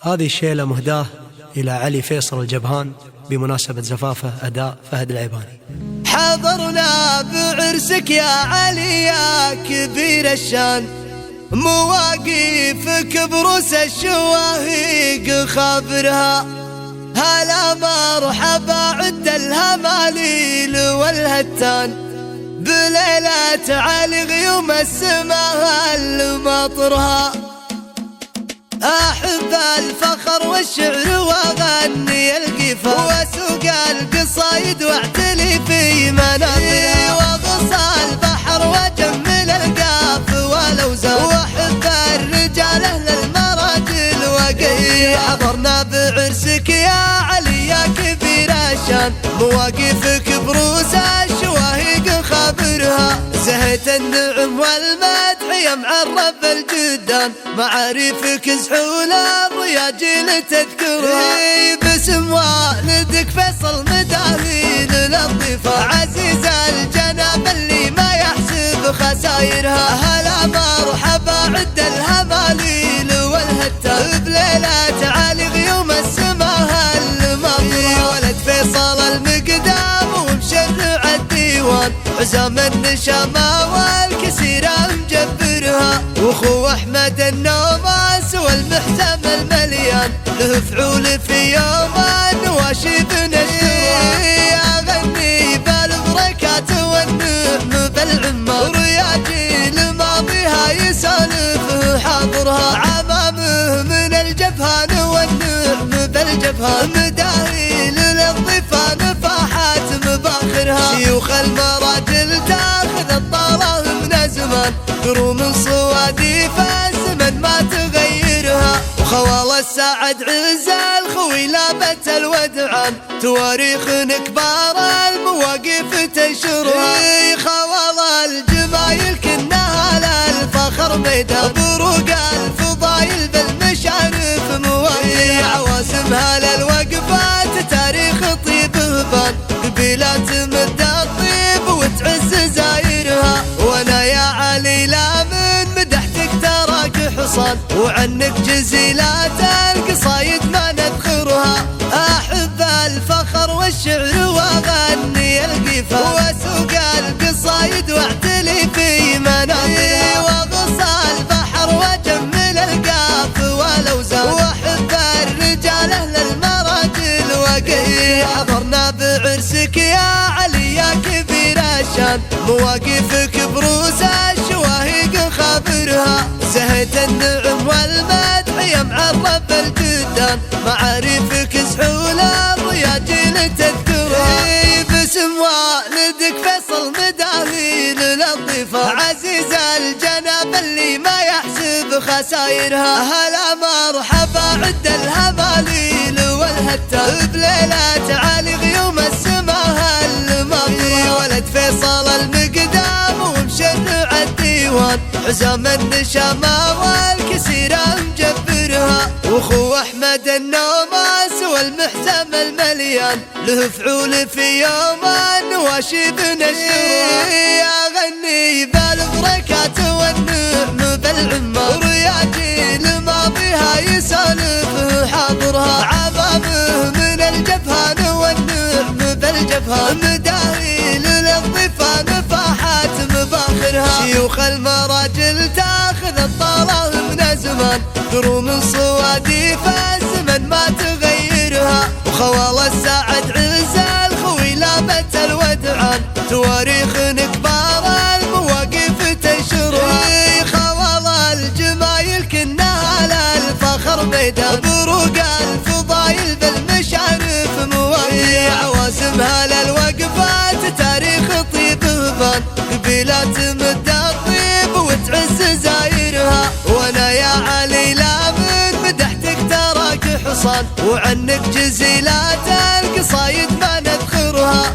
هذه الشيلة مهداة إلى علي فيصل الجبهان بمناسبة زفافه أداء فهد العيباني. حضرنا بعرسك يا علي يا كبير الشان، مواقفك بروس الشواهيق خابرها، هلا مرحبا عد الهماليل والهتان، بليلة علي غيوم السماء المطرها، أحب الفخر والشعر وأغني القفا، وأسوق القصايد واعتلي في منابرها، وأغصى البحر وأجمل القاف والأوزان، وأحب الرجال أهل المراجل وقيل. حضرنا بعرسك يا علي يا كبير الشان، مواقفك بروس الشواهيق خابرها، زهيت النعم والمدح يا معرف الجدان، معارفك زحول الرياجيل تذكرها، باسم والدك فيصل مداهين للضيفة، عزيز الجناب اللي ما يحسب خسايرها، هلا مرحبا عد الهماليل والهتان، بليلة علي غيوم السماء المطرة، ولد فيصل المقدام ومشرع الديوان، عزام النشامة والكسيرة مجبرها، واخو احمد النوماس والمحزم المليان، له فعول في يوم النواشب نشرها، اغني بالبركات والنعم بالعمار، رياجيل ماضيها يسالف حاضرها، عمامه من الجبهان والنعم بالجبهان، مداهي للضيفان فاحات مباخرها، شيوخ المراجل تاخذ الطارة من زمان، كروم صواديف الزمن ما تغيرها، وخوال السعد عز الخوي لابت الودعان، تواريخ كبار المواقف تنشرها، خوال الجمايل كنها للفخر ميدان، بروق الفضايل بالمشارف مواقف، عواسمها للوقفات تاريخ طيب بان، قبيلات مد الطيب وتعز زايرها، وانا يا علي لا من مدحتك تراك حصان، وعنك جزيلات القصايد ما نذكرها، احب الفخر والشعر واغني القفا، واسوق القصايد واعتلي في منابرها، واغصى البحر واجمل القاف والاوزان، واحب الرجال اهل المراجل وقيل. حضرنا بعرسك يا علي يا كبير الشان، مواقفك بروس الشواهيق خابرها، زهيت النعم والمدح يا معرف الجدان، معارفك زحول الرياجيل تذكرها، باسم والدك فيصل مداهين للضيفة، عزيز الجناب اللي ما يحسب خسايرها، هلا مرحبا عد الهماليل والهتان، بليلة علي غيوم السماء المطرة، ولد فيصل المقدام ومشرع الديوان، عزام النشامة والكسيرة مجبرها، واخو احمد النوماس والمحزم المليان، له فعول في يوم النواشب نشرها، اغني بالبركات والنعم بالعمار، رياجيل ماضيها يسالف حاضرها، عمامه من الجبهان والنعم بالجبهان، مداهي للضيفان فاحات مباخرها، شيوخ المراجل تاخذ الطارة من زمان، كروم صواديف الزمن ما تغيرها، وخوال السعد عز الخوي لابت الودعان، تواريخ كبار المواقف تنشرها، خوال الجمايل كنها للفخر ميدان، بروق الفضايل بالمشارف مواقف، عواسمها للوقفات تاريخ طيب بان، قبيلات مد الطيب وتعز زايرها، وانا يا علي لا من مدحتك تراك حصان، وعنك جزيلات القصايد ما نذكرها،